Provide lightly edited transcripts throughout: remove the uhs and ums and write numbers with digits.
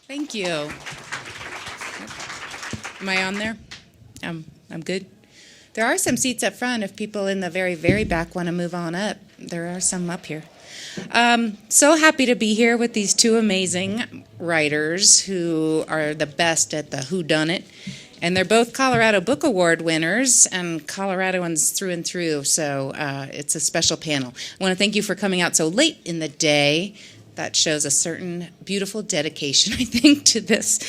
Thank you. Am I on there? I'm good. There are some seats up front if people in the very, very back want to move on up. There are some up here. So happy to be here with these two amazing writers who are the best at the whodunnit. And they're both Colorado Book Award winners and Coloradoans through and through. So it's a special panel. I want to thank you for coming out so late in the day. That shows a certain beautiful dedication, I think, to this.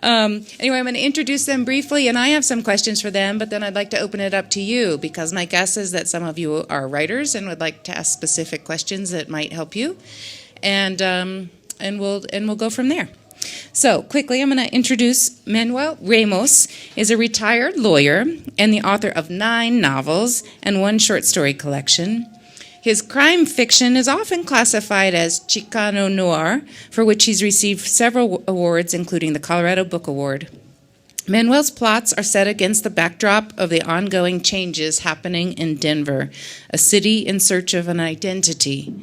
Anyway, I'm going to introduce them briefly, and I have some questions for them, but then I'd like to open it up to you, because my guess is that some of you are writers and would like to ask specific questions that might help you, and we'll go from there. So, quickly, I'm going to introduce Manuel Ramos is a retired lawyer and the author of 9 novels and 1 short story collection. His crime fiction is often classified as Chicano noir, for which he's received several awards, including the Colorado Book Award. Manuel's plots are set against the backdrop of the ongoing changes happening in Denver, a city in search of an identity.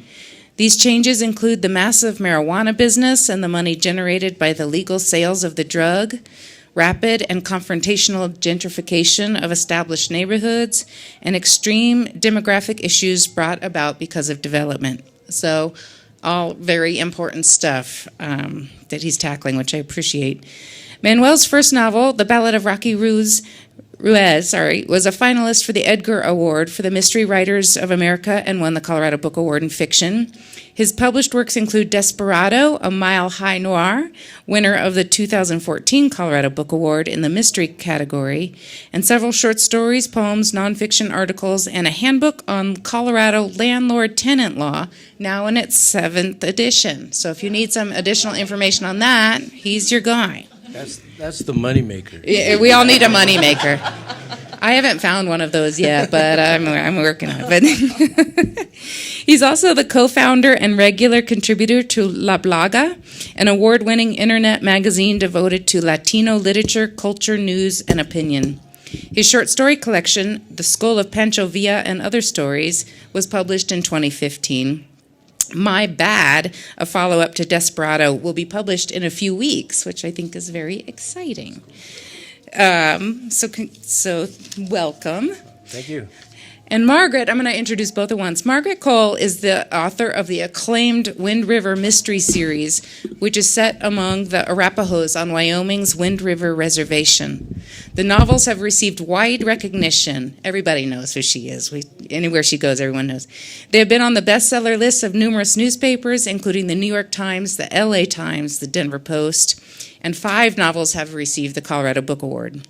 These changes include the massive marijuana business and the money generated by the legal sales of the drug, rapid and confrontational gentrification of established neighborhoods, and extreme demographic issues brought about because of development. So, all very important stuff that he's tackling, which I appreciate. Manuel's first novel, The Ballad of Ruiz, was a finalist for the Edgar Award for the Mystery Writers of America and won the Colorado Book Award in fiction. His published works include Desperado, a mile-high noir, winner of the 2014 Colorado Book Award in the mystery category, and several short stories, poems, nonfiction articles, and a handbook on Colorado landlord-tenant law, now in its 7th edition. So if you need some additional information on that, he's your guy. That's the moneymaker. Yeah, we all need a moneymaker. I haven't found one of those yet, but I'm working on it. He's also the co-founder and regular contributor to La Blaga, an award-winning internet magazine devoted to Latino literature, culture, news, and opinion. His short story collection, The Skull of Pancho Villa and Other Stories, was published in 2015. My Bad, a follow-up to Desperado, will be published in a few weeks, which I think is very exciting. So welcome. Thank you. And Margaret, I'm going to introduce both at once. Margaret Coel is the author of the acclaimed Wind River mystery series, which is set among the Arapahoes on Wyoming's Wind River Reservation. The novels have received wide recognition. Everybody knows who she is. Anywhere she goes, everyone knows. They have been on the bestseller lists of numerous newspapers, including the New York Times, the LA Times, the Denver Post, and 5 novels have received the Colorado Book Award.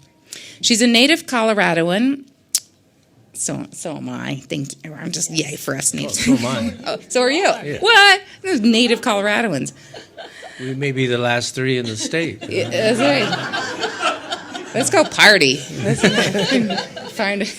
She's a native Coloradoan. So am I. Thank you. I'm just yay for us natives. So am I. Oh, so are you. Yeah. What? Those native Coloradoans. We may be the last 3 in the state. Yeah, that's right. Let's go party. Let's find.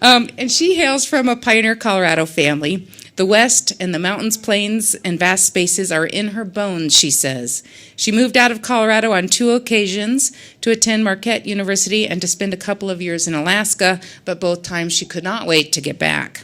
And she hails from a pioneer Colorado family. The West and the mountains, plains, and vast spaces are in her bones, she says. She moved out of Colorado on 2 occasions to attend Marquette University and to spend a couple of years in Alaska, but both times she could not wait to get back.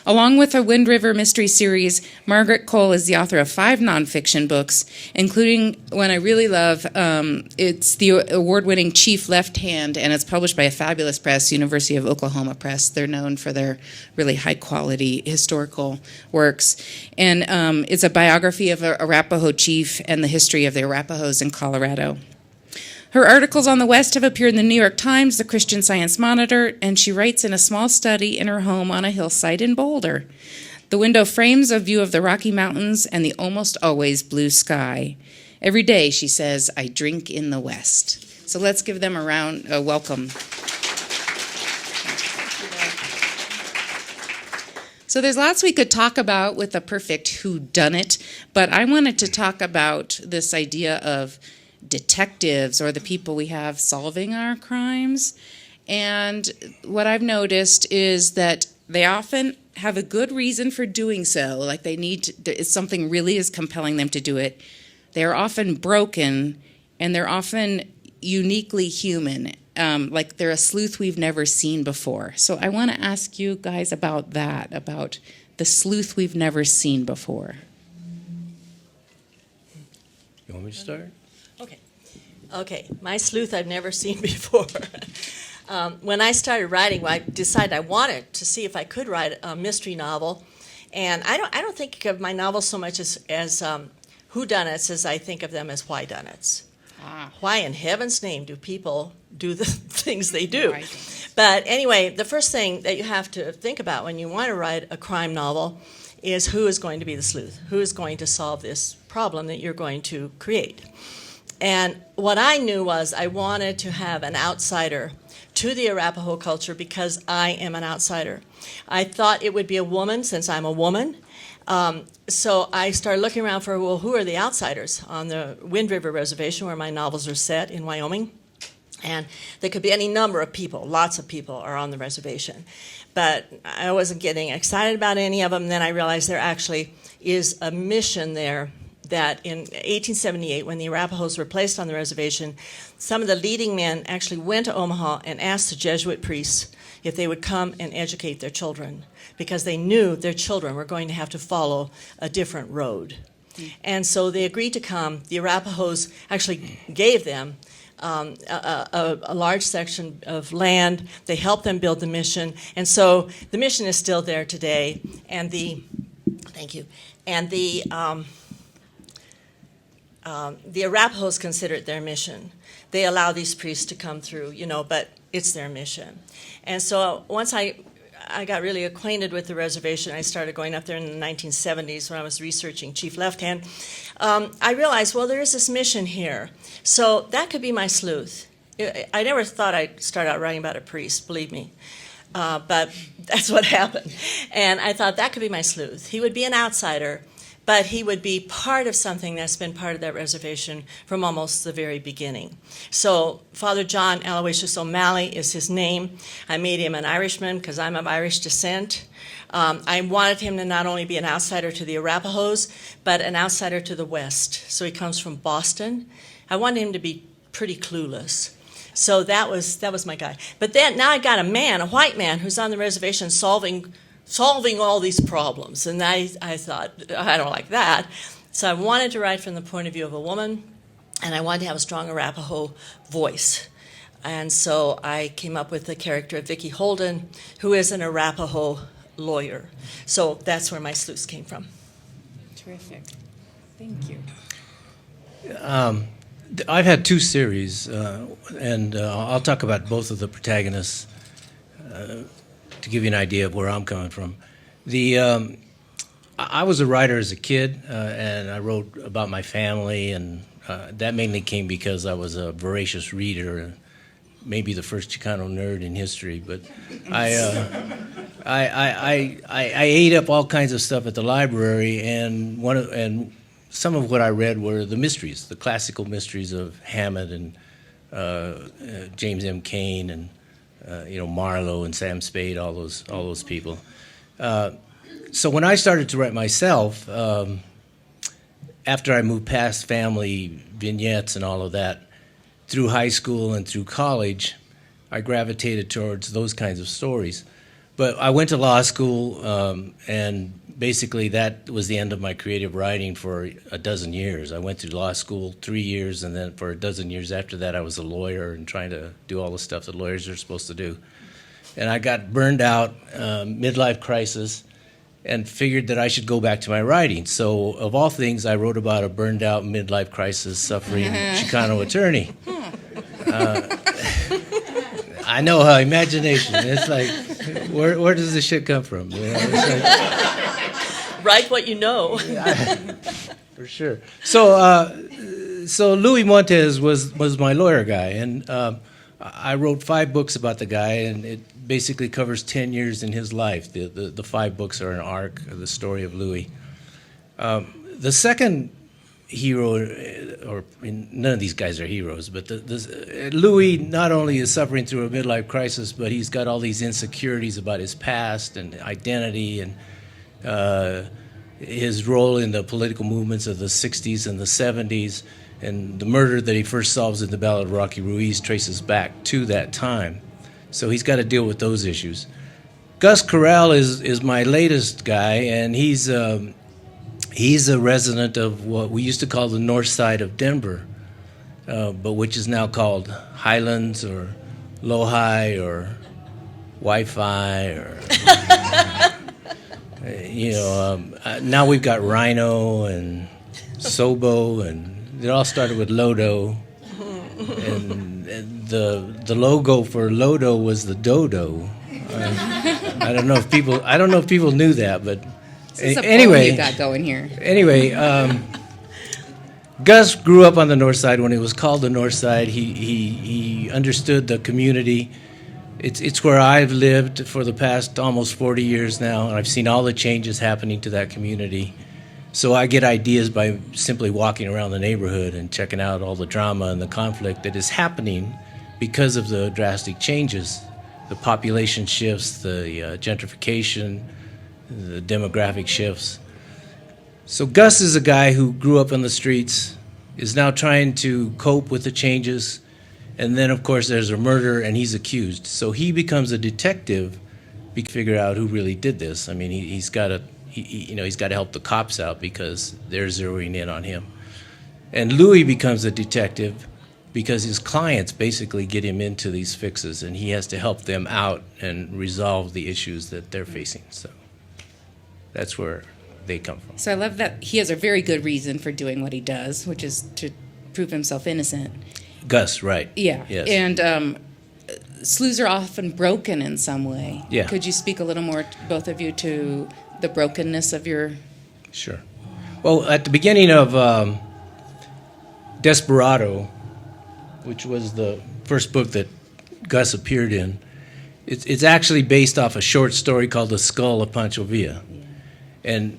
Along with her Wind River mystery series, Margaret Coel is the author of 5 nonfiction books, including one I really love. It's the award-winning Chief Left Hand, and it's published by a fabulous press, University of Oklahoma Press. They're known for their really high-quality historical works. And it's a biography of an Arapaho chief and the history of the Arapahoes in Colorado. Her articles on the West have appeared in the New York Times, the Christian Science Monitor, and she writes in a small study in her home on a hillside in Boulder. The window frames a view of the Rocky Mountains and the almost always blue sky. Every day, she says, I drink in the West. So let's give them a welcome. So there's lots we could talk about with a perfect whodunit, but I wanted to talk about this idea of detectives or the people we have solving our crimes. And what I've noticed is that they often have a good reason for doing so, like they need to, something really is compelling them to do it. They're often broken, and they're often uniquely human, like they're a sleuth we've never seen before. So I want to ask you guys about that, about the sleuth we've never seen before. You want me to start? Okay, my sleuth I've never seen before. When I started writing, I decided I wanted to see if I could write a mystery novel, and I don't think of my novels so much as whodunnits as I think of them as whydunnits. Why in heaven's name do people do the things they do? Right. But anyway, the first thing that you have to think about when you want to write a crime novel is who is going to be the sleuth, who is going to solve this problem that you're going to create. And what I knew was I wanted to have an outsider to the Arapaho culture because I am an outsider. I thought it would be a woman since I'm a woman. So I started looking around for, well, who are the outsiders on the Wind River Reservation where my novels are set in Wyoming? And there could be any number of people. Lots of people are on the reservation. But I wasn't getting excited about any of them. Then I realized there actually is a mission there that in 1878, when the Arapahos were placed on the reservation, some of the leading men actually went to Omaha and asked the Jesuit priests if they would come and educate their children, because they knew their children were going to have to follow a different road. And so they agreed to come. The Arapahos actually gave them a large section of land. They helped them build the mission. And so the mission is still there today. And thank you. And the Arapahos consider it their mission. They allow these priests to come through, but it's their mission. And so once I got really acquainted with the reservation, I started going up there in the 1970s when I was researching Chief Left Hand. I realized, well, there is this mission here. So that could be my sleuth. I never thought I'd start out writing about a priest, believe me. But that's what happened. And I thought that could be my sleuth. He would be an outsider, but he would be part of something that's been part of that reservation from almost the very beginning. So Father John Aloysius O'Malley is his name. I made him an Irishman because I'm of Irish descent. I wanted him to not only be an outsider to the Arapahos, but an outsider to the West. So he comes from Boston. I wanted him to be pretty clueless. So that was my guy. But then now I got a white man, who's on the reservation solving all these problems. And I thought, I don't like that. So I wanted to write from the point of view of a woman, and I wanted to have a strong Arapaho voice. And so I came up with the character of Vicki Holden, who is an Arapaho lawyer. So that's where my sleuths came from. Terrific. Thank you. I've had two series, and I'll talk about both of the protagonists to give you an idea of where I'm coming from. I was a writer as a kid, and I wrote about my family, and that mainly came because I was a voracious reader, maybe the first Chicano nerd in history. But I ate up all kinds of stuff at the library, and some of what I read were the mysteries, the classical mysteries of Hammett and James M. Cain and Marlowe and Sam Spade, all those people. So when I started to write myself, after I moved past family vignettes and all of that, through high school and through college, I gravitated towards those kinds of stories. But I went to law school, and basically that was the end of my creative writing for a dozen years. I went to law school 3 years, and then for a dozen years after that I was a lawyer and trying to do all the stuff that lawyers are supposed to do. And I got burned out, midlife crisis, and figured that I should go back to my writing. So of all things, I wrote about a burned out midlife crisis suffering Chicano attorney. I know how imagination. It's like, where does this shit come from? It's like, write what you know. For sure. So Louie Montes was my lawyer guy, and I wrote 5 books about the guy, and it basically covers 10 years in his life. The 5 books are an arc of the story of Louie. The second hero, or none of these guys are heroes, but Louie not only is suffering through a midlife crisis, but he's got all these insecurities about his past and identity and his role in the political movements of the 60s and the 70s, and the murder that he first solves in the Ballad of Rocky Ruiz traces back to that time. So he's got to deal with those issues. Gus Corral is my latest guy, and he's He's a resident of what we used to call the north side of Denver, but which is now called Highlands or Lohi or Wi-Fi or now we've got Rhino and Sobo, and it all started with Lodo, and the logo for Lodo was the dodo. I don't know if people knew that, but This is a anyway, poem you got going here. Anyway, Gus grew up on the north side when it was called the north side. He understood the community. It's where I've lived for the past almost 40 years now, and I've seen all the changes happening to that community. So I get ideas by simply walking around the neighborhood and checking out all the drama and the conflict that is happening because of the drastic changes, the population shifts, the gentrification, the demographic shifts. So Gus is a guy who grew up on the streets, is now trying to cope with the changes, and then of course there's a murder and he's accused. So he becomes a detective to figure out who really did this. I mean, he's got to help the cops out because they're zeroing in on him. And Louie becomes a detective because his clients basically get him into these fixes, and he has to help them out and resolve the issues that they're facing. So that's where they come from. So I love that he has a very good reason for doing what he does, which is to prove himself innocent. Gus, right. Yeah. Yes. And sleuths are often broken in some way. Yeah. Could you speak a little more, both of you, to the brokenness of your... Sure. Well, at the beginning of Desperado, which was the first book that Gus appeared in, it's actually based off a short story called The Skull of Pancho Villa. Yeah. And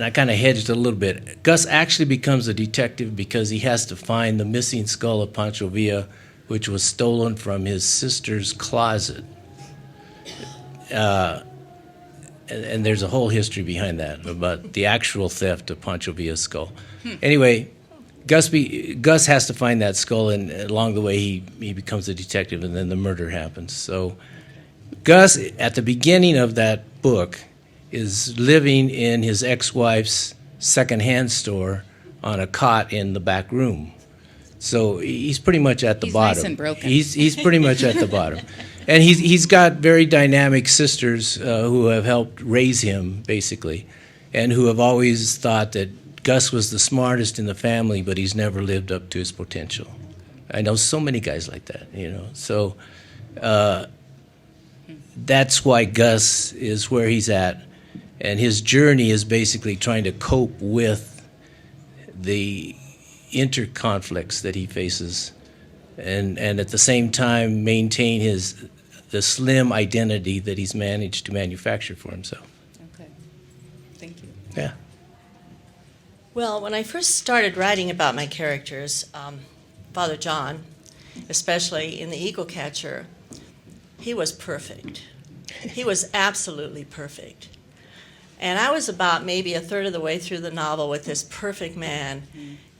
I kind of hedged a little bit. Gus actually becomes a detective because he has to find the missing skull of Pancho Villa, which was stolen from his sister's closet. And there's a whole history behind that about the actual theft of Pancho Villa's skull. Anyway, Gus has to find that skull, and along the way he becomes a detective, and then the murder happens. So Gus, at the beginning of that book, is living in his ex-wife's second-hand store on a cot in the back room. So he's pretty much at the bottom. Nice and broken. He's pretty much at the bottom. And he's got very dynamic sisters who have helped raise him, basically, and who have always thought that Gus was the smartest in the family, but he's never lived up to his potential. I know so many guys like that, So that's why Gus is where he's at. And his journey is basically trying to cope with the interconflicts that he faces, and at the same time maintain the slim identity that he's managed to manufacture for himself. Okay. Thank you. Yeah. Well, when I first started writing about my characters, Father John, especially in The Eagle Catcher, he was perfect. He was absolutely perfect. And I was about maybe a third of the way through the novel with this perfect man,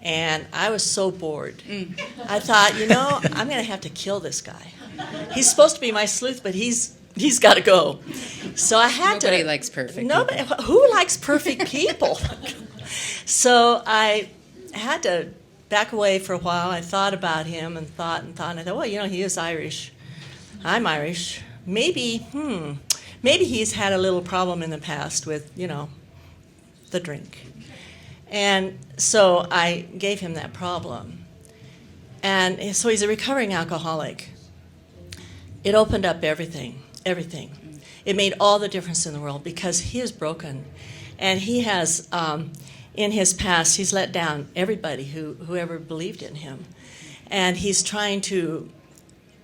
and I was so bored. I thought, I'm going to have to kill this guy. He's supposed to be my sleuth, but he's got to go. So I had Nobody likes perfect Nobody. Who likes perfect people? So I had to back away for a while. I thought about him and thought, and I thought, well, he is Irish. I'm Irish. Maybe he's had a little problem in the past with, the drink. And so I gave him that problem. And so he's a recovering alcoholic. It opened up everything. It made all the difference in the world because he is broken. And he has, in his past, he's let down everybody who ever believed in him. And he's trying to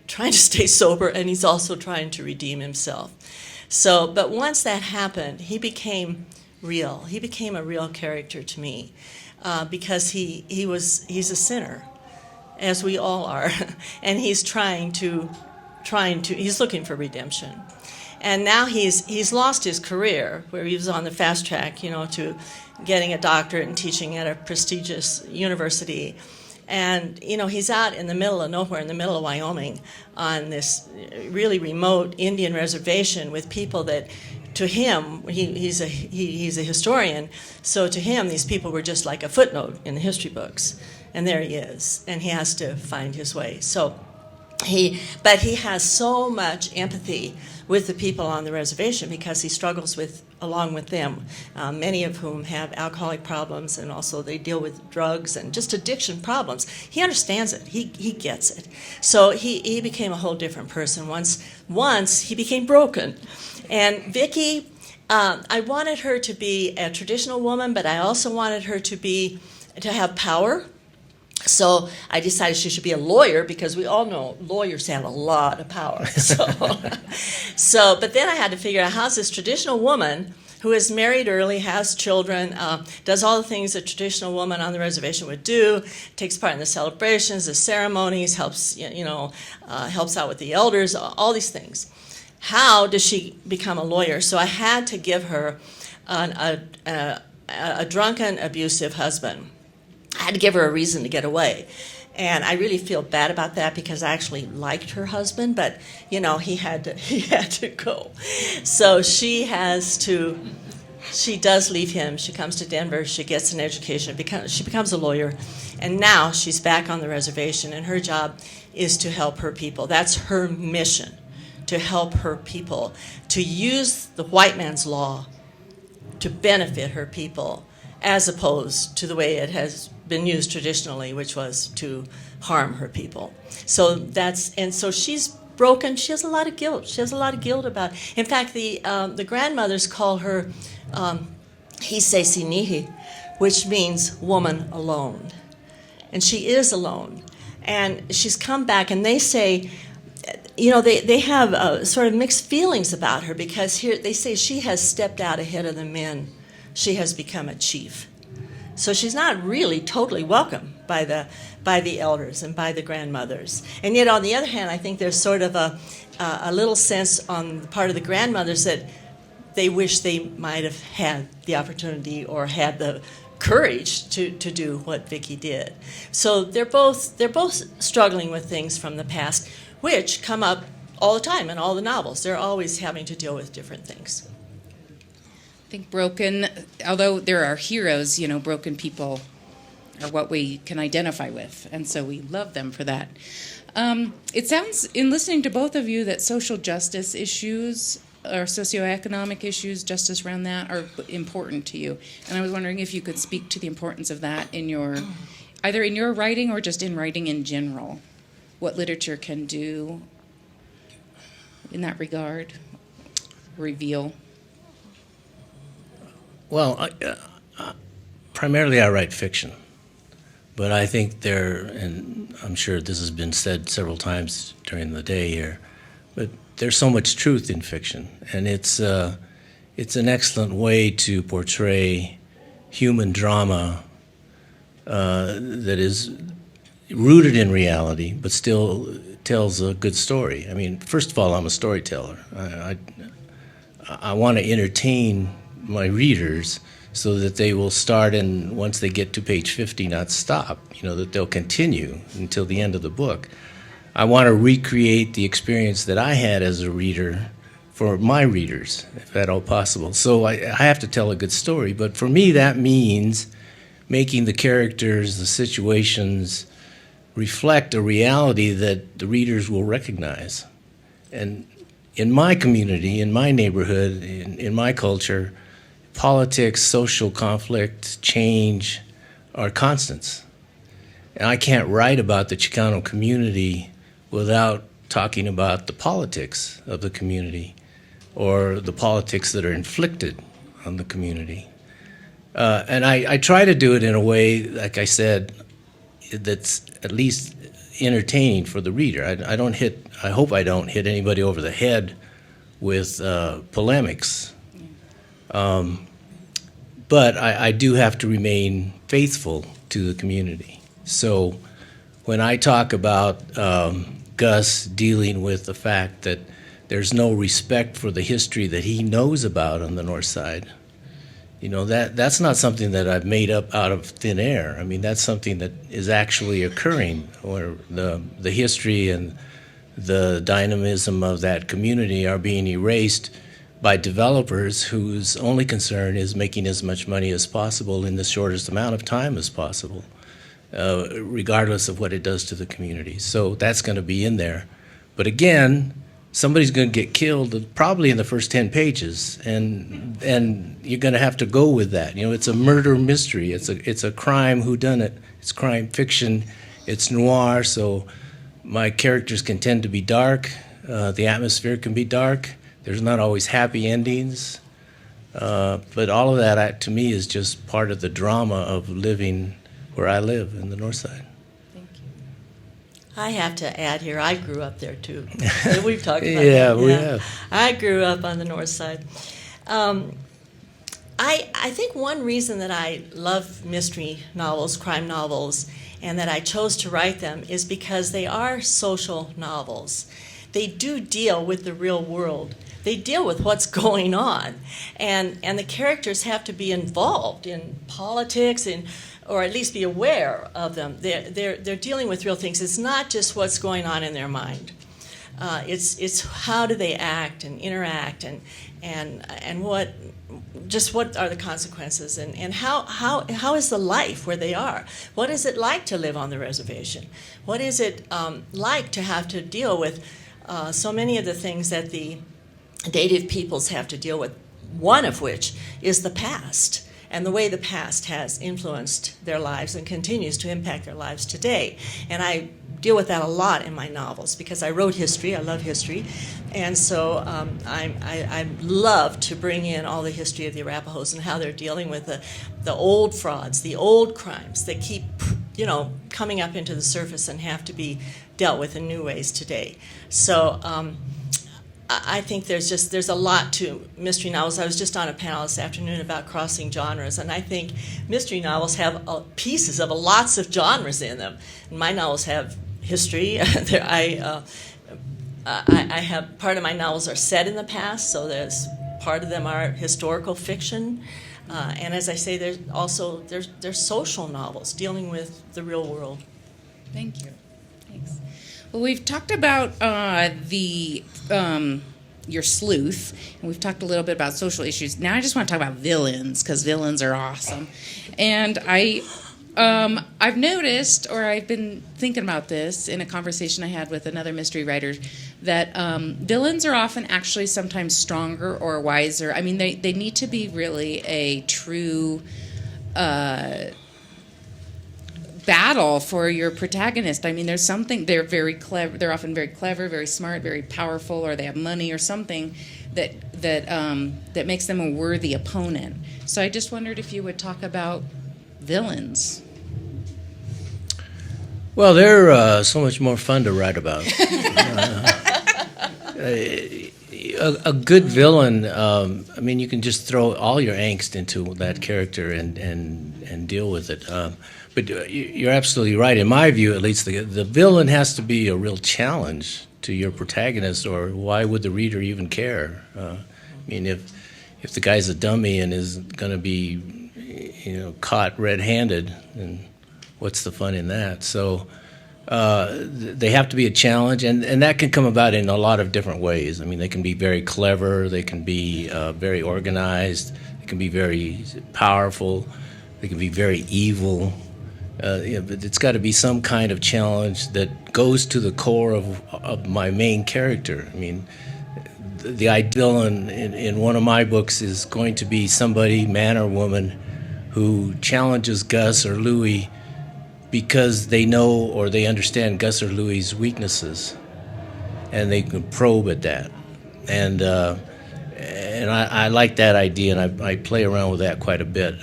stay sober, and he's also trying to redeem himself. So, but once that happened, he became real. He became a real character to me because he's a sinner, as we all are, and he's he's looking for redemption. And now he's lost his career, where he was on the fast track, to getting a doctorate and teaching at a prestigious university. And, he's out in the middle of nowhere, in the middle of Wyoming, on this really remote Indian reservation with people that to him, he's a historian, so to him, these people were just like a footnote in the history books. And there he is, and he has to find his way. But he has so much empathy with the people on the reservation because he struggles along with them, many of whom have alcoholic problems, and also they deal with drugs and just addiction problems. He understands it. He gets it. So he became a whole different person once he became broken. And Vicky, I wanted her to be a traditional woman, but I also wanted her to have power. So I decided she should be a lawyer because we all know lawyers have a lot of power. But then I had to figure out how's this traditional woman who is married early, has children, does all the things a traditional woman on the reservation would do, takes part in the celebrations, the ceremonies, helps out with the elders, all these things. How does she become a lawyer? So I had to give her a drunken, abusive husband. I had to give her a reason to get away. And I really feel bad about that because I actually liked her husband, but he had to go. So she does leave him. She comes to Denver, she gets an education, she becomes a lawyer, and now she's back on the reservation, and her job is to help her people. That's her mission, to help her people, to use the white man's law to benefit her people, as opposed to the way it has been used traditionally, which was to harm her people. So she's broken. She has a lot of guilt. She has a lot of guilt about it. In fact, the grandmothers call her Hisesinihi, which means woman alone. And she is alone. And she's come back, and they say, they have sort of mixed feelings about her because here they say she has stepped out ahead of the men. She has become a chief. So she's not really totally welcome by the elders and by the grandmothers. And yet, on the other hand, I think there's sort of a little sense on the part of the grandmothers that they wish they might have had the opportunity or had the courage to do what Vicky did. So they're both struggling with things from the past, which come up all the time in all the novels. They're always having to deal with different things. I think broken, although there are heroes, broken people are what we can identify with, and so we love them for that. It sounds, in listening to both of you, that social justice issues or socioeconomic issues, justice around that, are important to you. And I was wondering if you could speak to the importance of that either in your writing or just in writing in general. What literature can do in that regard, reveal. Well, primarily I write fiction, but I think and I'm sure this has been said several times during the day here, but there's so much truth in fiction, and it's an excellent way to portray human drama that is rooted in reality, but still tells a good story. I mean, first of all, I'm a storyteller. I want to entertain my readers so that they will start, and once they get to page 50, not stop, that they'll continue until the end of the book. I want to recreate the experience that I had as a reader for my readers, if at all possible. So I have to tell a good story, but for me that means making the characters, the situations, reflect a reality that the readers will recognize. And in my community, in my neighborhood, in my culture, politics, social conflict, change are constants. And I can't write about the Chicano community without talking about the politics of the community or the politics that are inflicted on the community. And I try to do it in a way, like I said, that's at least entertaining for the reader. I hope I don't hit anybody over the head with polemics. But I do have to remain faithful to the community. So when I talk about Gus dealing with the fact that there's no respect for the history that he knows about on the north side, that's not something that I've made up out of thin air. I mean, that's something that is actually occurring, where the history and the dynamism of that community are being erased by developers whose only concern is making as much money as possible in the shortest amount of time as possible, regardless of what it does to the community. So that's going to be in there. But again, somebody's going to get killed probably in the first 10 pages, and you're going to have to go with that. You know, it's a murder mystery. It's a crime whodunit. It's crime fiction. It's noir, so my characters can tend to be dark. The atmosphere can be dark. There's not always happy endings. But all of that, to me, is just part of the drama of living where I live in the North Side. I have to add here, I grew up there too. We've talked about Yeah, that. we have. I grew up on the north side. I think one reason that I love mystery novels, crime novels, and that I chose to write them is because they are social novels. They do deal with the real world. They deal with what's going on. And the characters have to be involved in politics or at least be aware of them. They're dealing with real things. It's not just what's going on in their mind. It's how do they act and interact and what are the consequences and how is the life where they are? What is it like to live on the reservation? What is it like to have to deal with so many of the things that the native peoples have to deal with, one of which is the past and the way the past has influenced their lives and continues to impact their lives today. And I deal with that a lot in my novels because I wrote history. I love history. And so I love to bring in all the history of the Arapahoes and how they're dealing with the old frauds, the old crimes that keep, coming up into the surface and have to be dealt with in new ways today. So I think there's a lot to mystery novels. I was just on a panel this afternoon about crossing genres, and I think mystery novels have pieces of lots of genres in them. And my novels have history. I have part of my novels are set in the past, so there's part of them are historical fiction. And as I say, there's social novels dealing with the real world. Thank you. Thanks. Well, we've talked about your sleuth, and we've talked a little bit about social issues. Now I just want to talk about villains, because villains are awesome. And I've noticed, or I've been thinking about this in a conversation I had with another mystery writer, that villains are often actually sometimes stronger or wiser. I mean, they need to be really a true battle for your protagonist. I mean, there's something, they're very clever, they're often very clever, very smart, very powerful, or they have money or something that makes them a worthy opponent. So I just wondered if you would talk about villains. Well, they're so much more fun to write about. A good villain, I mean, you can just throw all your angst into that character and deal with it. But you're absolutely right. In my view, at least, the villain has to be a real challenge to your protagonist, or why would the reader even care? I mean, if the guy's a dummy and is going to be, caught red-handed, then what's the fun in that? So they have to be a challenge, and that can come about in a lot of different ways. I mean, they can be very clever, they can be very organized, they can be very powerful, they can be very evil. But it's got to be some kind of challenge that goes to the core of my main character. I mean, the ideal villain in one of my books is going to be somebody, man or woman, who challenges Gus or Louie because they know or they understand Gus or Louie's weaknesses, and they can probe at that. And I like that idea, and I play around with that quite a bit.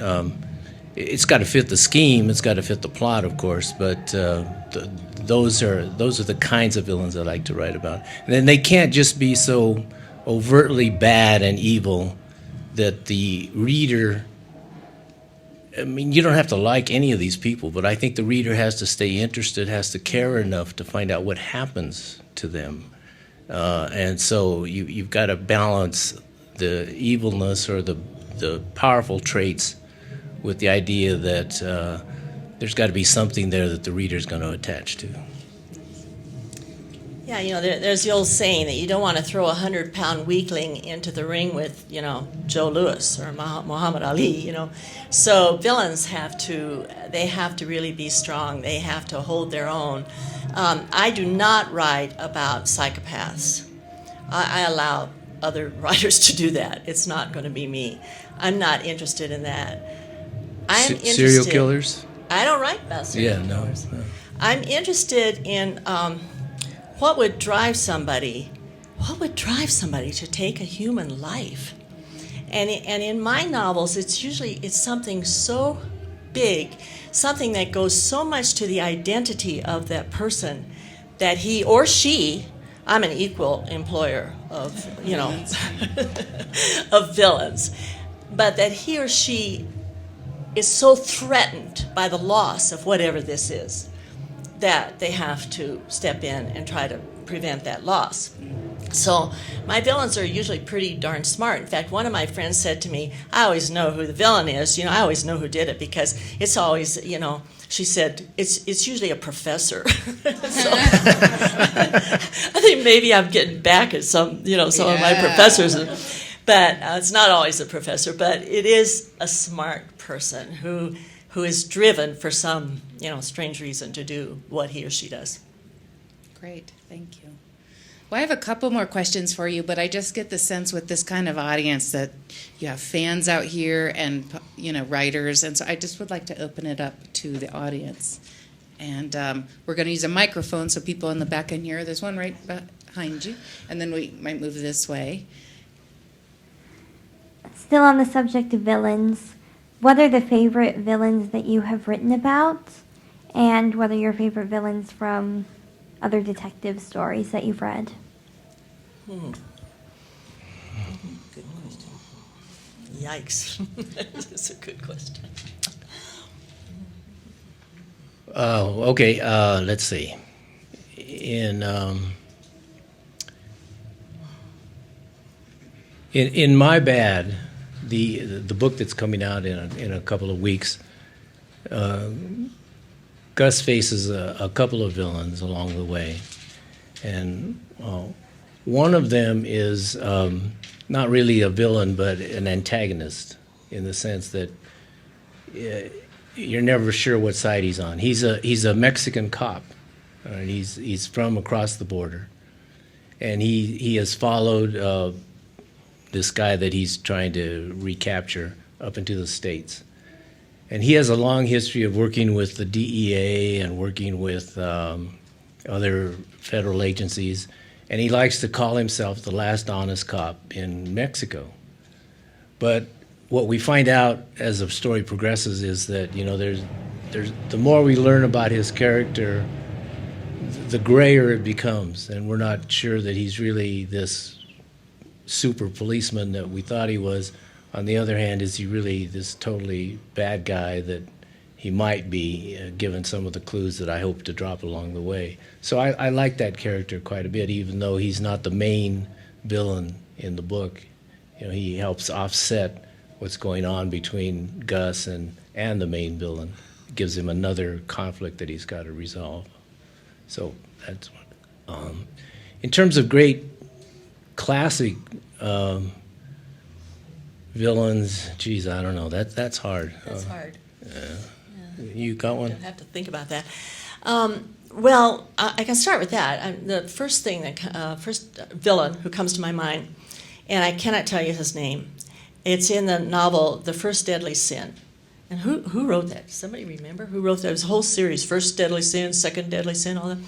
It's got to fit the scheme. It's got to fit the plot, of course. But those are the kinds of villains I like to write about. And then they can't just be so overtly bad and evil that the reader. I mean, you don't have to like any of these people, but I think the reader has to stay interested, has to care enough to find out what happens to them. And so you've got to balance the evilness or the powerful traits with the idea that there's got to be something there that the reader's going to attach to. Yeah, there's the old saying that you don't want to throw a 100-pound weakling into the ring with, Joe Louis or Muhammad Ali, So villains have to really be strong. They have to hold their own. I do not write about psychopaths. I allow other writers to do that. It's not going to be me. I'm not interested in that. I'm interested. Serial killers? I don't write about serial killers. No. I'm interested in what would drive somebody to take a human life. And in my novels, it's something so big, something that goes so much to the identity of that person that he or she, I'm an equal employer of, of villains, but that he or she is so threatened by the loss of whatever this is that they have to step in and try to prevent that loss. So my villains are usually pretty darn smart. In fact, one of my friends said to me, I always know who the villain is. I always know who did it because it's always, she said, it's usually a professor. So I think maybe I'm getting back at some of my professors. But it's not always a professor, but it is a smart person who is driven for some, strange reason to do what he or she does. Great, thank you. Well, I have a couple more questions for you, but I just get the sense with this kind of audience that you have fans out here and, writers, and so I just would like to open it up to the audience. And we're going to use a microphone so people in the back can hear. There's one right behind you, and then we might move this way. Still on the subject of villains, what are the favorite villains that you have written about? And what are your favorite villains from other detective stories that you've read? Good question. Yikes. That's a good question. Okay, let's see. In My Bad, the book that's coming out in a couple of weeks, Gus faces a couple of villains along the way, and one of them is not really a villain but an antagonist in the sense that you're never sure what side he's on. He's a Mexican cop. He's from across the border, and he has followed this guy that he's trying to recapture up into the States. And he has a long history of working with the DEA and working with other federal agencies, and he likes to call himself the last honest cop in Mexico. But what we find out as the story progresses is that there's the more we learn about his character, the grayer it becomes, and we're not sure that he's really this super policeman that we thought he was. On the other hand, is he really this totally bad guy that he might be, given some of the clues that I hope to drop along the way? So I like that character quite a bit, even though he's not the main villain in the book. He helps offset what's going on between Gus and the main villain. It gives him another conflict that he's got to resolve. So that's what. In terms of great classic villains, geez, I don't know. That's hard. That's hard. You got one? I have to think about that. Well, I can start with that. The first villain who comes to my mind, and I cannot tell you his name. It's in the novel The First Deadly Sin. And who wrote that? Does somebody remember who wrote that? It was a whole series: First Deadly Sin, Second Deadly Sin, all that.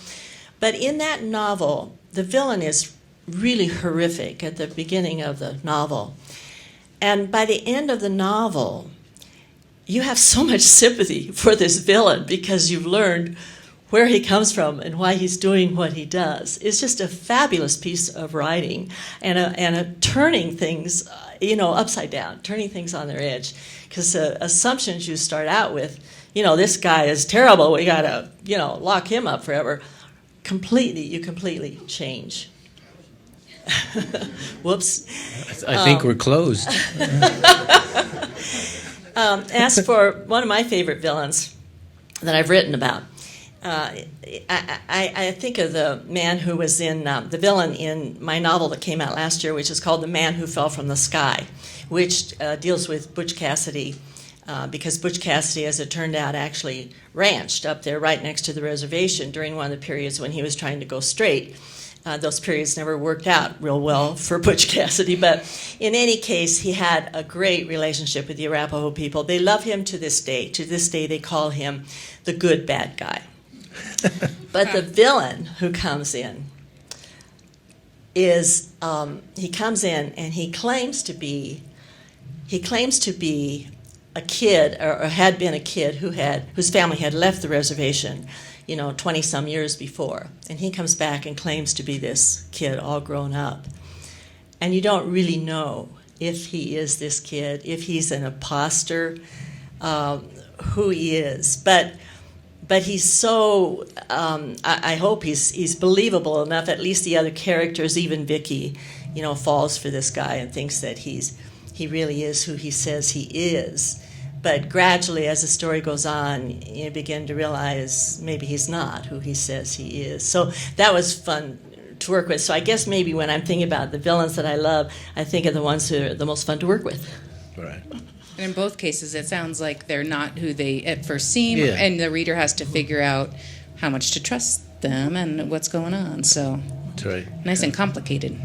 But in that novel, the villain is really horrific at the beginning of the novel. And by the end of the novel, you have so much sympathy for this villain because you've learned where he comes from and why he's doing what he does. It's just a fabulous piece of writing and a turning things, upside down, turning things on their edge. Because the assumptions you start out with, this guy is terrible, we gotta, lock him up forever. You completely change. Whoops. I think we're closed. As for one of my favorite villains that I've written about, I think of the man who was in the villain in my novel that came out last year, which is called The Man Who Fell from the Sky, which deals with Butch Cassidy, because Butch Cassidy, as it turned out, actually ranched up there right next to the reservation during one of the periods when he was trying to go straight. Those periods never worked out real well for Butch Cassidy, but in any case, he had a great relationship with the Arapaho people. They love him to this day. To this day, they call him the good bad guy. But the villain who comes in is he comes in and he claims to be a kid, or had been a kid whose family had left the reservation, 20-some years before. And he comes back and claims to be this kid all grown up. And you don't really know if he is this kid, if he's an imposter, who he is. But he's so, I hope he's believable enough, at least the other characters, even Vicky, falls for this guy and thinks that he really is who he says he is. But gradually, as the story goes on, you begin to realize maybe he's not who he says he is. So that was fun to work with. So I guess maybe when I'm thinking about the villains that I love, I think of the ones who are the most fun to work with. Right. And in both cases, it sounds like they're not who they at first seem, Yeah. and the reader has to figure out how much to trust them and what's going on. So That's right. nice and complicated.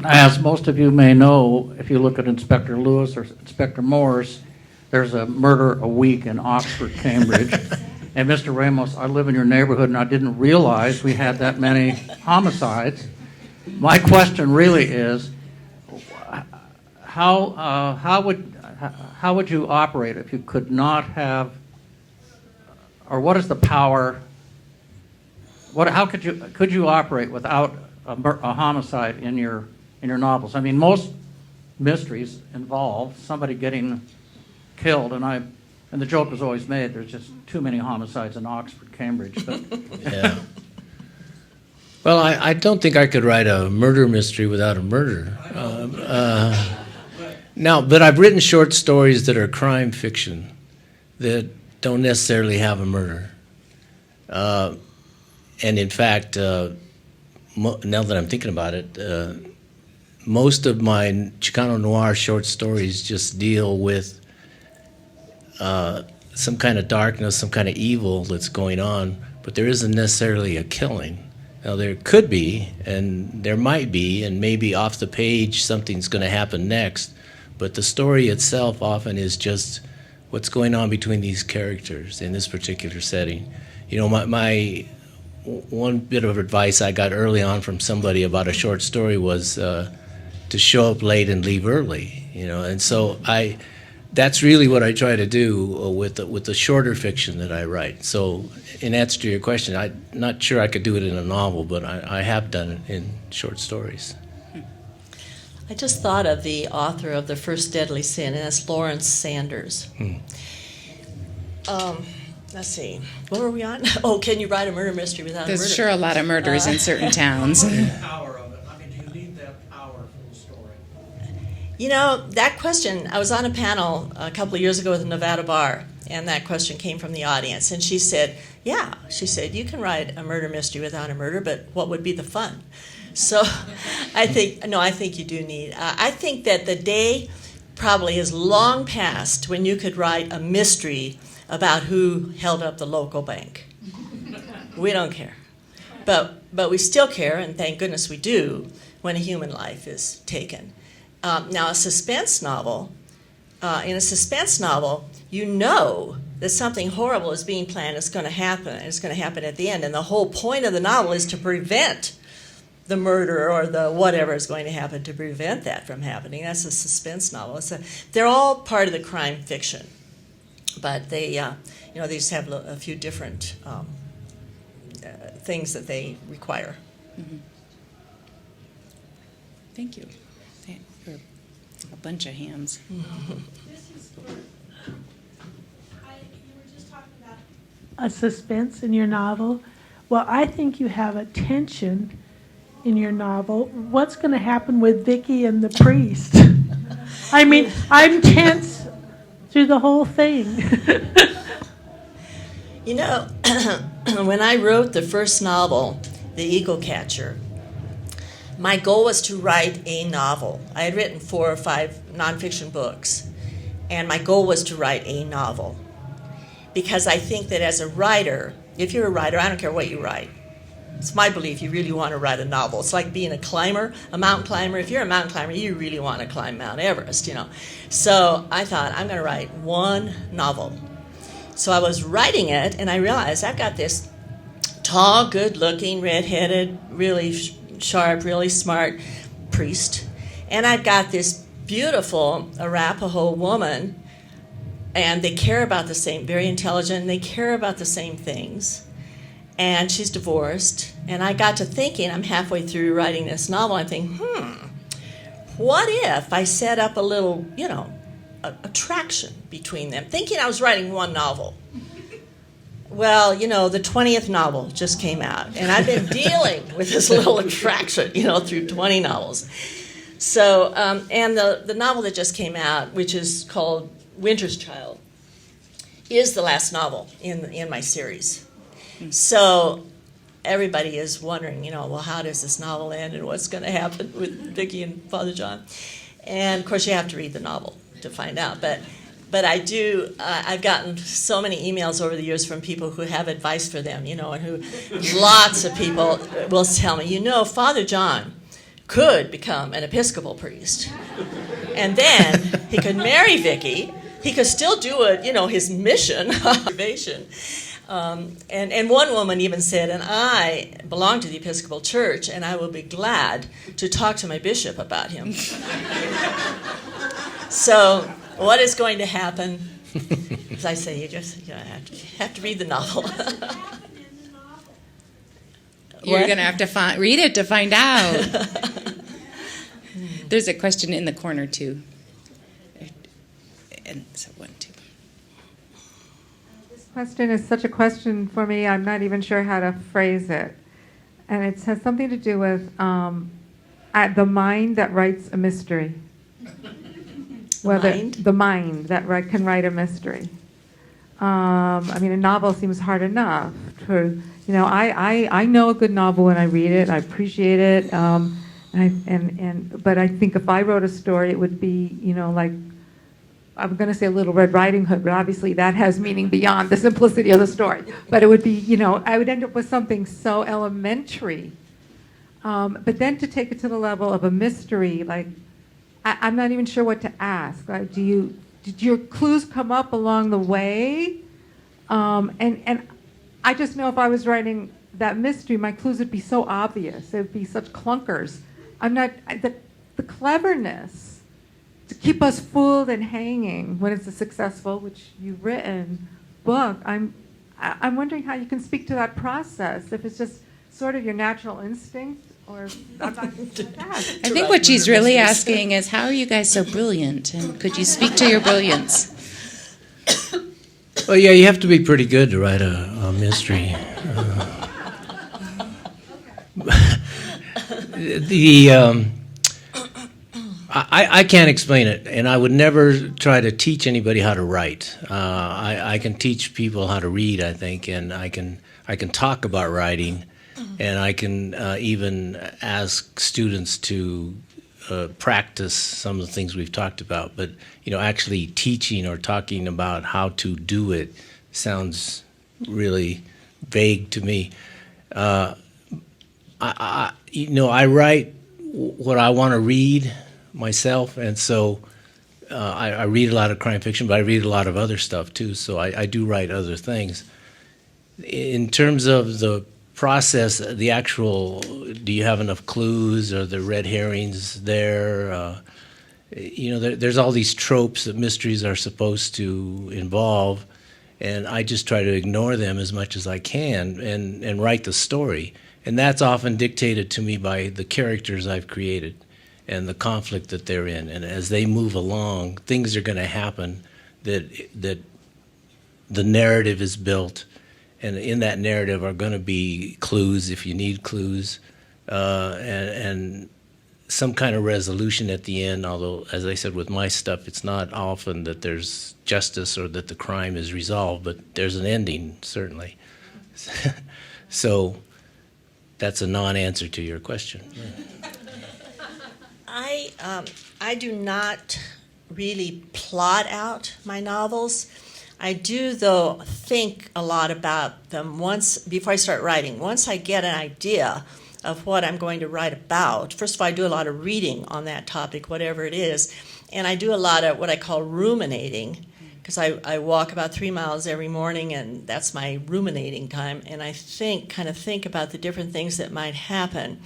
As most of you may know, if you look at Inspector Lewis or Inspector Morse, there's a murder a week in Oxford, Cambridge. And Mr. Ramos, I live in your neighborhood and I didn't realize we had that many homicides. My question really is, how would you operate if you could not have, or what is the power? How could you operate without a homicide in your novels? I mean, most mysteries involve somebody getting killed, and the joke was always made, there's just too many homicides in Oxford, Cambridge. But Yeah. Well, I don't think I could write a murder mystery without a murder. Now, but I've written short stories that are crime fiction that don't necessarily have a murder. And in fact, now that I'm thinking about it, most of my Chicano noir short stories just deal with some kind of darkness, some kind of evil that's going on, but there isn't necessarily a killing. Now, there could be, and there might be, and maybe off the page something's going to happen next, but the story itself often is just what's going on between these characters in this particular setting. My one bit of advice I got early on from somebody about a short story was to show up late and leave early, and so that's really what I try to do with the shorter fiction that I write. So in answer to your question, I'm not sure I could do it in a novel, but I have done it in short stories. I just thought of the author of The First Deadly Sin, and that's Lawrence Sanders. Let's see. What were we on? Oh, can you write a murder mystery without a murder? There's sure a lot of murders in certain towns. power of it. I mean, do you need that power for the story? That question, I was on a panel a couple of years ago with a Nevada bar, and that question came from the audience. And she said, you can write a murder mystery without a murder, but what would be the fun? So I think you do need. I think that the day probably is long past when you could write a mystery about who held up the local bank. We don't care. But we still care, and thank goodness we do, when a human life is taken. Now, a suspense novel, in a suspense novel, you know that something horrible is being planned, it's going to happen, and it's going to happen at the end. And the whole point of the novel is to prevent the murder or the whatever is going to happen, to prevent that from happening. That's a suspense novel. They're all part of the crime fiction. But they just have a few different things that they require. Mm-hmm. Thank you. For a bunch of hands. This is for, you were just talking about a suspense in your novel. Well, I think you have a tension in your novel. What's going to happen with Vicky and the priest? I mean, I'm tense through the whole thing. You know, when I wrote the first novel, The Eagle Catcher, my goal was to write a novel. I had written 4 or 5 nonfiction books, and my goal was to write a novel. Because I think that as a writer, if you're a writer, I don't care what you write. It's my belief you really want to write a novel. It's like being a climber, a mountain climber. If you're a mountain climber, you really want to climb Mount Everest, you know. So I thought, I'm going to write one novel. So I was writing it, and I realized I've got this tall, good-looking, red-headed, really sharp, really smart priest. And I've got this beautiful Arapaho woman, and they care about the same, very intelligent, and they care about the same things. And she's divorced. And I got to thinking, I'm halfway through writing this novel, I'm thinking, what if I set up a little, you know, attraction between them, thinking I was writing one novel. Well, you know, the 20th novel just came out, and I've been dealing with this little attraction, you know, through 20 novels. So, and the novel that just came out, which is called Winter's Child, is the last novel in my series. So everybody is wondering, you know, well, how does this novel end, and what's going to happen with Vicky and Father John? And, of course, you have to read the novel to find out. But I do, I've gotten so many emails over the years from people who have advice for them, you know, and who lots of people will tell me, you know, Father John could become an Episcopal priest. And then he could marry Vicky. He could still do it, you know, his mission, observation. And one woman even said, and I belong to the Episcopal Church, and I will be glad to talk to my bishop about him. So what is going to happen? As I say, you have to read the novel. You're going to have to read it to find out. There's a question in the corner, too. And so 1, 2. This question is such a question for me, I'm not even sure how to phrase it. And it has something to do with the mind that writes a mystery. The mind that can write a mystery. I mean, a novel seems hard enough. You know, I know a good novel when I read it. I appreciate it. But I think if I wrote a story, it would be, you know, like, I'm going to say Little Red Riding Hood, but obviously that has meaning beyond the simplicity of the story. But it would be, you know, I would end up with something so elementary. But then to take it to the level of a mystery, like, I'm not even sure what to ask. Like, did your clues come up along the way? And I just know if I was writing that mystery, my clues would be so obvious. It would be such clunkers. The cleverness to keep us fooled and hanging when it's a successful, which you've written, book. I'm wondering how you can speak to that process. If it's just sort of your natural instinct, or I'm not I think what she's really asking is, how are you guys so brilliant? And could you speak to your brilliance? Well, yeah, you have to be pretty good to write a mystery. I can't explain it, and I would never try to teach anybody how to write. I can teach people how to read, I think, and I can talk about writing, and I can even ask students to practice some of the things we've talked about. But you know, actually teaching or talking about how to do it sounds really vague to me. I write what I want to read myself, and so I read a lot of crime fiction, but I read a lot of other stuff too, so I do write other things. In terms of the process, the actual, do you have enough clues, or the red herrings there? There's all these tropes that mysteries are supposed to involve, and I just try to ignore them as much as I can and write the story. And that's often dictated to me by the characters I've created and the conflict that they're in. And as they move along, things are going to happen that the narrative is built. And in that narrative are going to be clues if you need clues. and some kind of resolution at the end, although, as I said, with my stuff, it's not often that there's justice or that the crime is resolved, but there's an ending, certainly. So that's a non-answer to your question. I do not really plot out my novels. I do, though, think a lot about them before I start writing. Once I get an idea of what I'm going to write about, first of all, I do a lot of reading on that topic, whatever it is, and I do a lot of what I call ruminating, because I walk about 3 miles every morning, and that's my ruminating time, and I kind of think about the different things that might happen.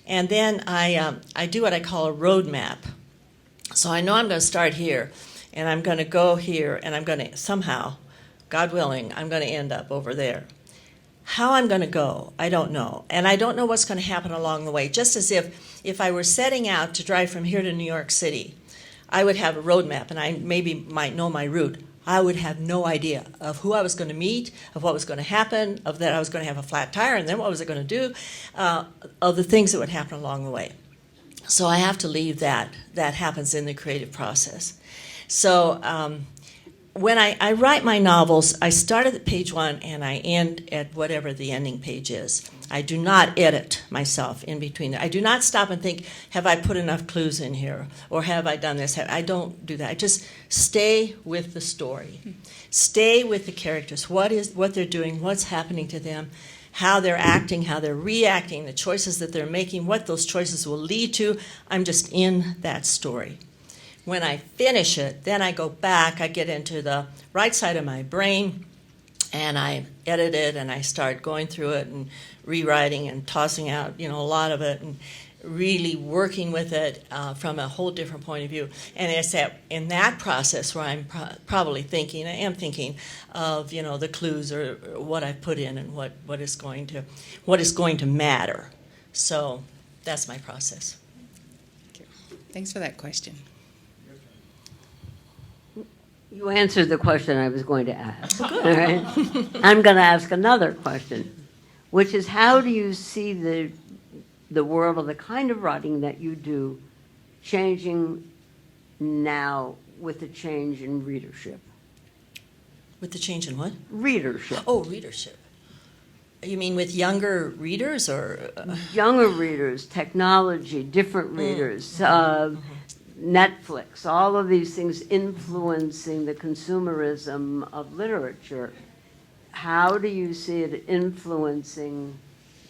And then I do what I call a road map. So I know I'm going to start here, and I'm going to go here, and I'm going to somehow, God willing, I'm going to end up over there. How I'm going to go, I don't know. And I don't know what's going to happen along the way. Just as if I were setting out to drive from here to New York City, I would have a road map, and I maybe might know my route. I would have no idea of who I was going to meet, of what was going to happen, of that I was going to have a flat tire, and then what was I going to do, of the things that would happen along the way. So I have to leave that. That happens in the creative process. So when I write my novels, I start at page 1 and I end at whatever the ending page is. I do not edit myself in between. I do not stop and think, have I put enough clues in here? Or have I done this? I don't do that. I just stay with the story. Stay with the characters. What they're doing, what's happening to them, how they're acting, how they're reacting, the choices that they're making, what those choices will lead to. I'm just in that story. When I finish it, then I go back, I get into the right side of my brain, and I edit it, and I start going through it and rewriting and tossing out, a lot of it, and really working with it from a whole different point of view. And it's in that process where I'm probably thinking, I am thinking of, the clues or what I put in and what is going to matter. So that's my process. Thanks for that question. You answered the question I was going to ask. All right? I'm going to ask another question, which is, how do you see the world of the kind of writing that you do changing now with the change in readership? With the change in what? Readership. Oh, readership. You mean with younger readers or? Younger readers, technology, different readers, Netflix, all of these things influencing the consumerism of literature. How do you see it influencing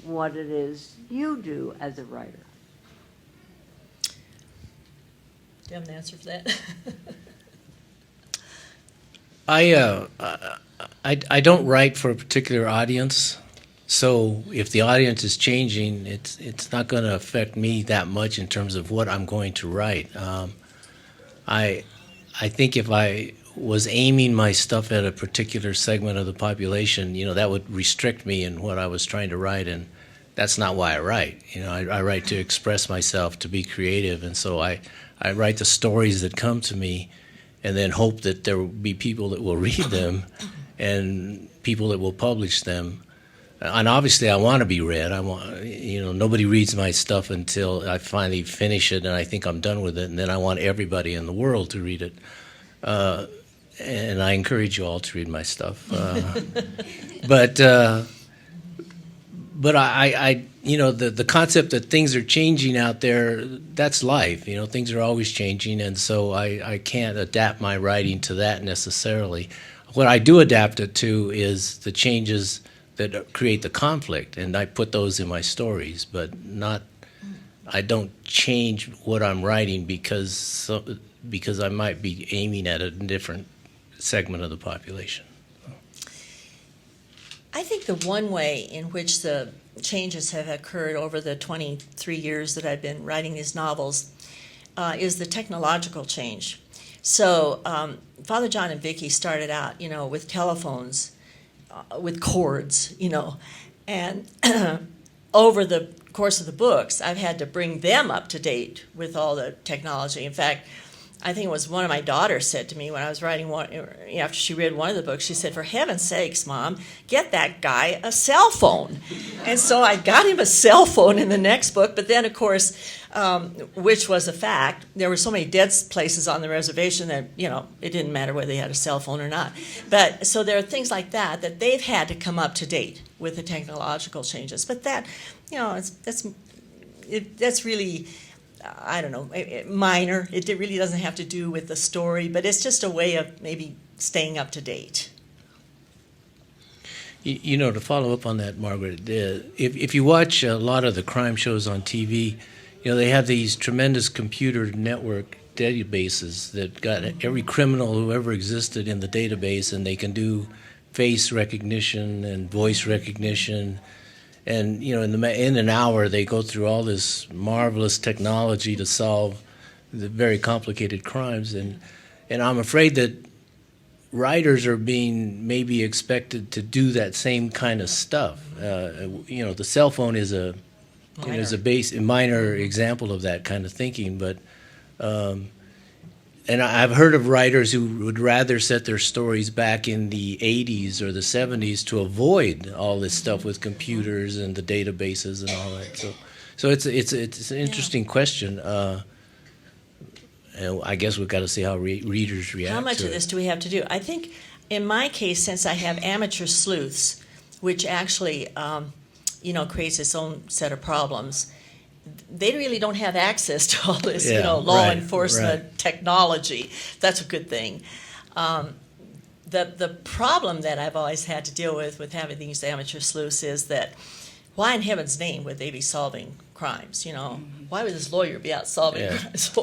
what it is you do as a writer? Do you have an answer for that? I don't write for a particular audience, so if the audience is changing, it's not going to affect me that much in terms of what I'm going to write. I think if I was aiming my stuff at a particular segment of the population, that would restrict me in what I was trying to write, and that's not why I write. I write to express myself, to be creative, and so I write the stories that come to me, and then hope that there will be people that will read them, and people that will publish them. And obviously, I want to be read. Nobody reads my stuff until I finally finish it and I think I'm done with it, and then I want everybody in the world to read it. And I encourage you all to read my stuff. But I the concept that things are changing out there, that's life. Things are always changing, and so I can't adapt my writing to that necessarily. What I do adapt it to is the changes that create the conflict, and I put those in my stories, but I don't change what I'm writing because I might be aiming at a different segment of the population. I think the one way in which the changes have occurred over the 23 years that I've been writing these novels is the technological change. So Father John and Vicky started out, with telephones, with cords, and over the course of the books, I've had to bring them up to date with all the technology. In fact, I think it was one of my daughters said to me when I was writing one, after she read one of the books, she said, "For heaven's sakes, Mom, get that guy a cell phone." And so I got him a cell phone in the next book, but then, of course, which was a fact, there were so many dead places on the reservation that, it didn't matter whether they had a cell phone or not. But so there are things like that they've had to come up to date with the technological changes. But that, that's really, I don't know, minor. It really doesn't have to do with the story, but it's just a way of maybe staying up to date. To follow up on that, Margaret, if you watch a lot of the crime shows on TV, they have these tremendous computer network databases that got every criminal who ever existed in the database, and they can do face recognition and voice recognition. And in an hour, they go through all this marvelous technology to solve the very complicated crimes. And I'm afraid that writers are being maybe expected to do that same kind of stuff. The cell phone is a minor example of that kind of thinking. But and I've heard of writers who would rather set their stories back in the 80s or the 70s to avoid all this stuff with computers and the databases and all that. So it's an interesting question. And I guess we've got to see how readers react. How much of this do we have to do? I think, in my case, since I have amateur sleuths, which actually, creates its own set of problems, they really don't have access to all this, law enforcement technology. That's a good thing. The problem that I've always had to deal with having these amateur sleuths is that, why in heaven's name would they be solving crimes? Why would this lawyer be out solving crimes?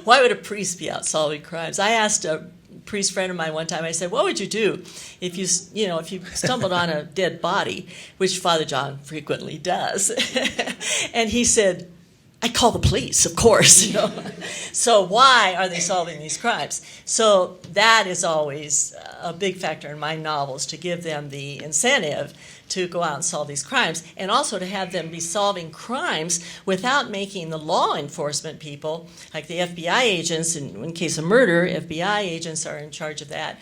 Why would a priest be out solving crimes? I asked a priest friend of mine one time, I said, "What would you do if you stumbled on a dead body?" Which Father John frequently does. And he said, "I'd call the police, of course." So why are they solving these crimes? So that is always a big factor in my novels, to give them the incentive to go out and solve these crimes, and also to have them be solving crimes without making the law enforcement people, like the FBI agents, in case of murder, FBI agents are in charge of that,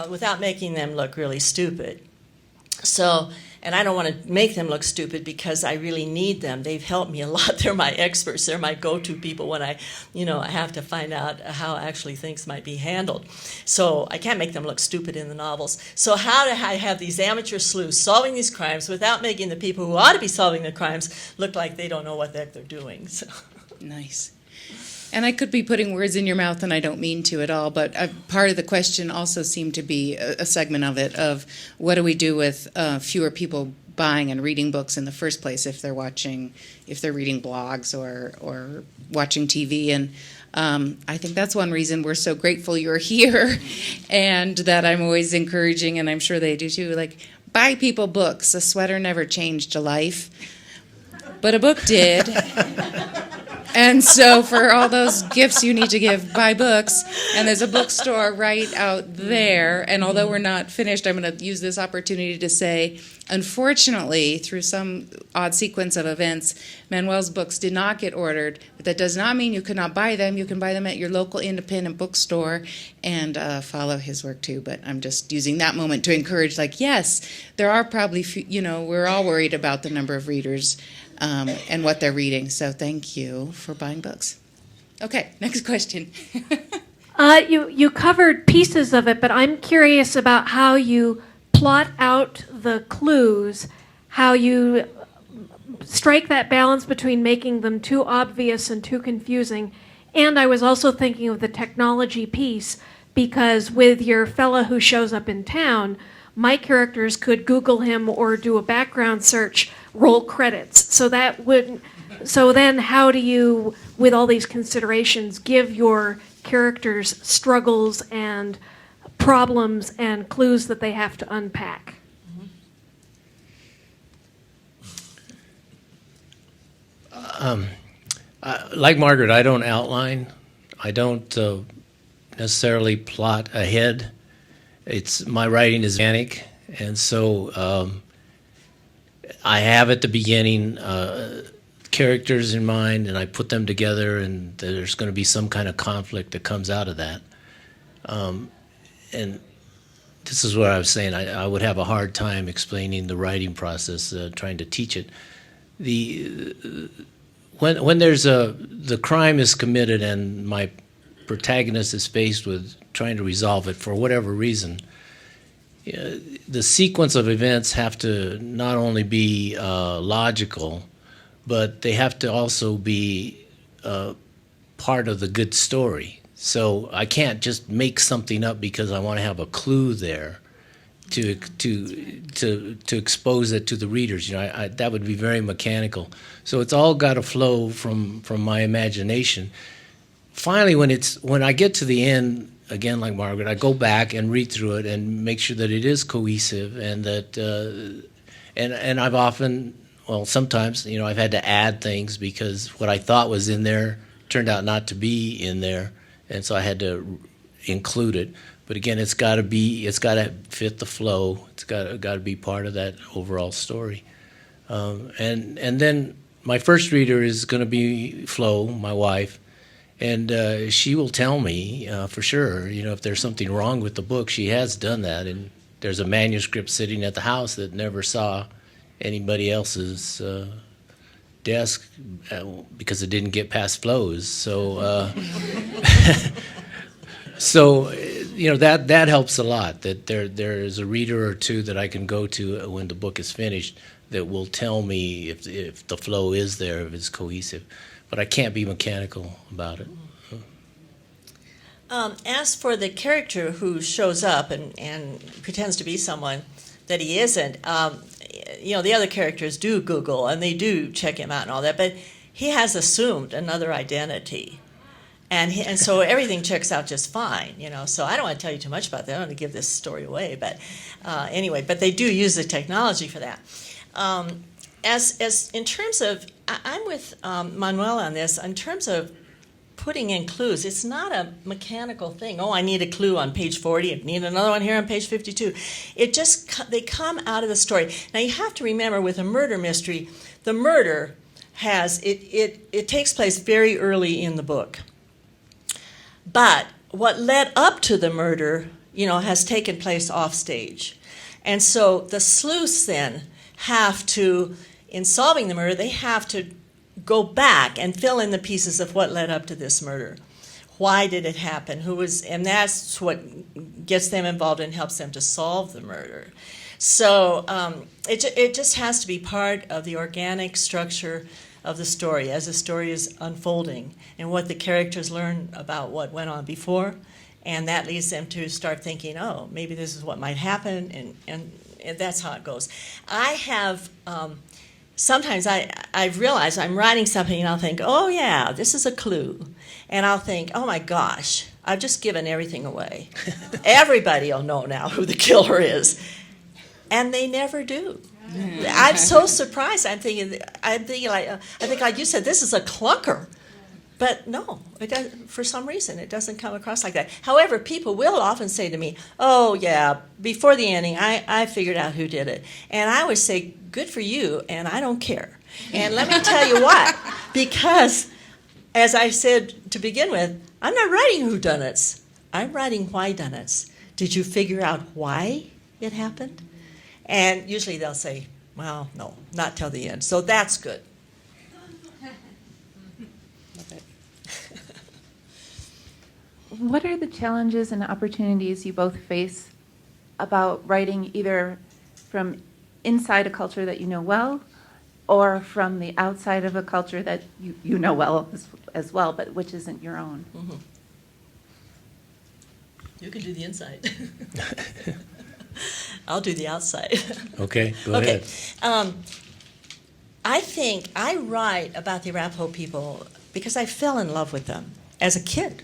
without making them look really stupid. So, and I don't want to make them look stupid, because I really need them. They've helped me a lot. They're my experts. They're my go-to people when I have to find out how actually things might be handled. So I can't make them look stupid in the novels. So how do I have these amateur sleuths solving these crimes without making the people who ought to be solving the crimes look like they don't know what the heck they're doing? So. Nice. And I could be putting words in your mouth, and I don't mean to at all, but part of the question also seemed to be a segment of it, of what do we do with fewer people buying and reading books in the first place if they're reading blogs or watching TV. And I think that's one reason we're so grateful you're here, and that I'm always encouraging, and I'm sure they do too, like, buy people books. A sweater never changed a life, but a book did. And so for all those gifts you need to give, buy books. And there's a bookstore right out there. And although we're not finished, I'm going to use this opportunity to say, unfortunately, through some odd sequence of events, Manuel's books did not get ordered. But that does not mean you could not buy them. You can buy them at your local independent bookstore and follow his work too. But I'm just using that moment to encourage, like, yes, there are probably, we're all worried about the number of readers and what they're reading. So thank you for buying books. Okay, next question. You covered pieces of it, but I'm curious about how you plot out the clues, how you strike that balance between making them too obvious and too confusing. And I was also thinking of the technology piece, because with your fella who shows up in town, my characters could Google him or do a background search, roll credits. So then how do you, with all these considerations, give your characters struggles and problems and clues that they have to unpack? Like Margaret, I don't outline. I don't necessarily plot ahead. My writing is organic, and so I have at the beginning characters in mind, and I put them together, and there's going to be some kind of conflict that comes out of that. And this is what I was saying. I would have a hard time explaining the writing process, trying to teach it. When the crime is committed and my protagonist is faced with trying to resolve it for whatever reason, the sequence of events have to not only be logical, but they have to also be part of the good story. So I can't just make something up because I want to have a clue there to expose it to the readers. That would be very mechanical. So it's all got to flow from my imagination. Finally, when I get to the end, again, like Margaret, I go back and read through it and make sure that it is cohesive, and that and I've often, well, sometimes, I've had to add things because what I thought was in there turned out not to be in there, and so I had to include it. But again, it's got to fit the flow. It's got to be part of that overall story. And then my first reader is going to be Flo, my wife, and she will tell me for sure, if there's something wrong with the book. She has done that, and there's a manuscript sitting at the house that never saw anybody else's desk because it didn't get past Flo's. So, that helps a lot. That there is a reader or two that I can go to when the book is finished that will tell me if the flow is there, if it's cohesive. But I can't be mechanical about it. As for the character who shows up and pretends to be someone that he isn't, the other characters do Google and they do check him out and all that, but he has assumed another identity. And so everything checks out just fine, So I don't want to tell you too much about that. I don't want to give this story away, but anyway, but they do use the technology for that. As in terms of, I'm with Manuel on this. In terms of putting in clues, it's not a mechanical thing. Oh, I need a clue on page 40. I need another one here on page 52. They come out of the story. Now you have to remember, with a murder mystery, the murder it takes place very early in the book. But what led up to the murder, has taken place off stage. And so the sleuths then have to, in solving the murder, they have to go back and fill in the pieces of what led up to this murder. Why did it happen? And that's what gets them involved and helps them to solve the murder. So it just has to be part of the organic structure of the story as the story is unfolding and what the characters learn about what went on before, and that leads them to start thinking, oh, maybe this is what might happen, and that's how it goes. I have sometimes I've realized I'm writing something and I'll think, oh yeah, this is a clue, and I'll think, oh my gosh, I've just given everything away. Everybody will know now who the killer is, and they never do. I'm so surprised. I think like you said, this is a clunker, but no, for some reason it doesn't come across like that. However, people will often say to me, "Oh yeah, before the ending, I figured out who did it," and I always say, "Good for you," and I don't care. And let me tell you why. Because, as I said to begin with, I'm not writing whodunits. I'm writing whydunits. Did you figure out why it happened? And usually they'll say, well, no, not till the end. So that's good. What are the challenges and opportunities you both face about writing either from inside a culture that you know well or from the outside of a culture that you know well as well, but which isn't your own? Mm-hmm. You can do the inside. I'll do the outside. Okay, go ahead. I think I write about the Arapaho people because I fell in love with them as a kid.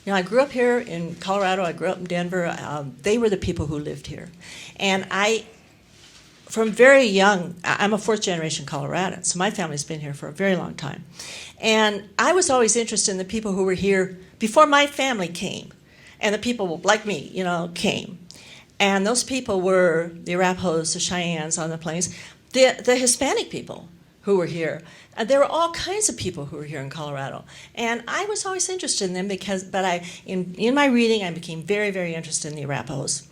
I grew up here in Colorado. I grew up in Denver. They were the people who lived here. And from very young, I'm a fourth-generation Coloradan, so my family's been here for a very long time. And I was always interested in the people who were here before my family came, and the people like me, came. And those people were the Arapahos, the Cheyennes on the plains, the Hispanic people who were here. There were all kinds of people who were here in Colorado, and I was always interested in them in my reading, I became very, very interested in the Arapahoes.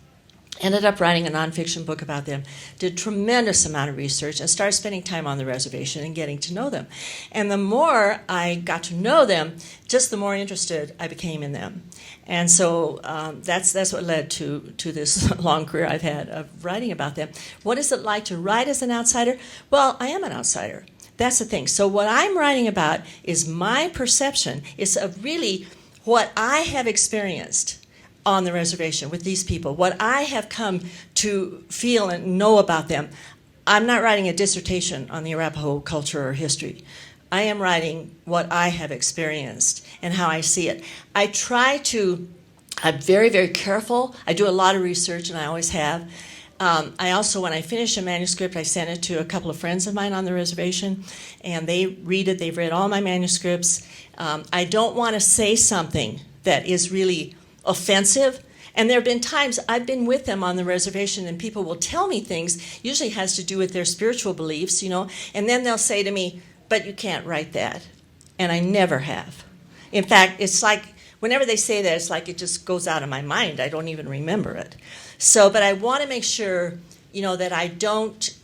Ended up writing a nonfiction book about them, did tremendous amount of research, and started spending time on the reservation and getting to know them. And the more I got to know them, just the more interested I became in them. And so that's what led to this long career I've had of writing about them. What is it like to write as an outsider? Well, I am an outsider. That's the thing. So what I'm writing about is my perception. It's really what I have experienced on the reservation with these people, what I have come to feel and know about them. I'm not writing a dissertation on the Arapaho culture or history. I am writing what I have experienced and how I see it. I'm very, very careful. I do a lot of research, and I always have. I also, when I finish a manuscript, I send it to a couple of friends of mine on the reservation, and they read it. They've read all my manuscripts. I don't want to say something that is really offensive. And there have been times I've been with them on the reservation and people will tell me things, usually has to do with their spiritual beliefs, and then they'll say to me, but you can't write that. And I never have. In fact, it's like, whenever they say that, it's like it just goes out of my mind. I don't even remember it. So, but I want to make sure, that I don't,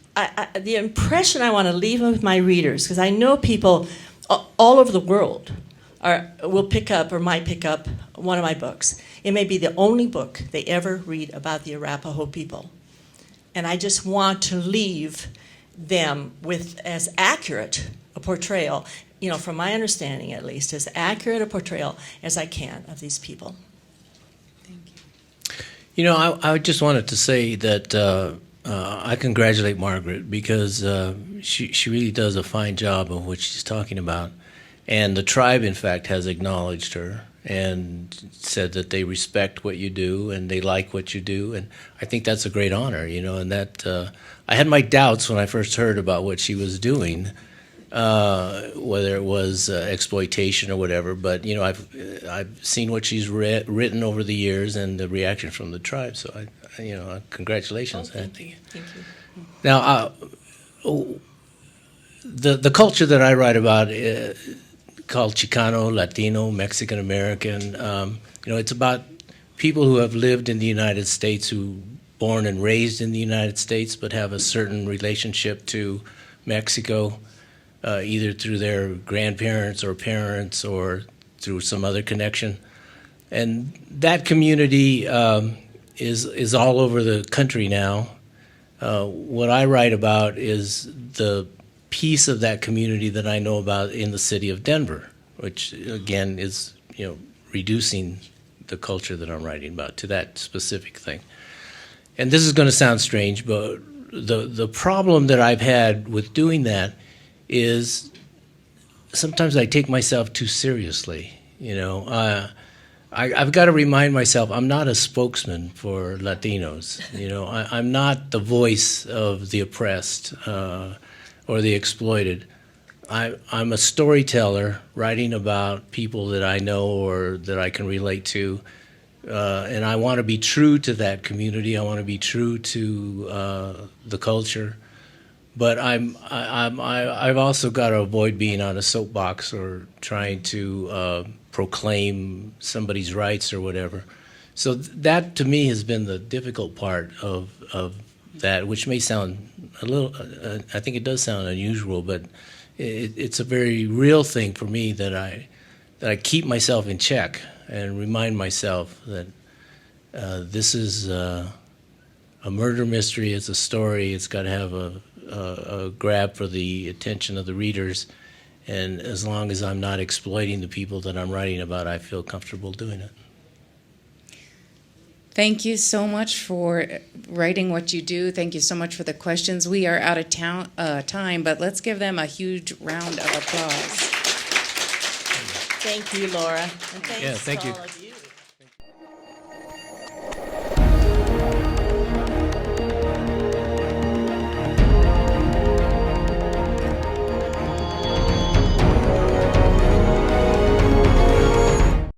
the impression I want to leave with my readers, because I know people all over the world will pick up or might pick up one of my books. It may be the only book they ever read about the Arapaho people. And I just want to leave them with as accurate a portrayal, from my understanding at least, as accurate a portrayal as I can of these people. Thank you. I just wanted to say that I congratulate Margaret because she really does a fine job of what she's talking about. And the tribe, in fact, has acknowledged her and said that they respect what you do and they like what you do. And I think that's a great honor, and that I had my doubts when I first heard about what she was doing, whether it was exploitation or whatever. But, I've seen what she's written over the years and the reaction from the tribe. So, congratulations. Thank you. Thank you. Now, the culture that I write about called Chicano, Latino, Mexican American. It's about people who have lived in the United States, who born and raised in the United States, but have a certain relationship to Mexico, either through their grandparents or parents or through some other connection. And that community is all over the country now. What I write about is the piece of that community that I know about in the city of Denver, which again is, reducing the culture that I'm writing about to that specific thing. And this is going to sound strange, but the problem that I've had with doing that is sometimes I take myself too seriously. I've got to remind myself I'm not a spokesman for Latinos. I'm not the voice of the oppressed or the exploited. I'm a storyteller writing about people that I know or that I can relate to, and I want to be true to that community. I want to be true to the culture, but I've also got to avoid being on a soapbox or trying to proclaim somebody's rights or whatever. So that to me has been the difficult part of that, which may sound a little, I think it does sound unusual, but it's a very real thing for me that I keep myself in check and remind myself that this is a murder mystery. It's a story. It's got to have a grab for the attention of the readers. And as long as I'm not exploiting the people that I'm writing about, I feel comfortable doing it. Thank you so much for writing what you do. Thank you so much for the questions. We are out of time, but let's give them a huge round of applause. Thank you, Laura. And thanks thank to you. all of you.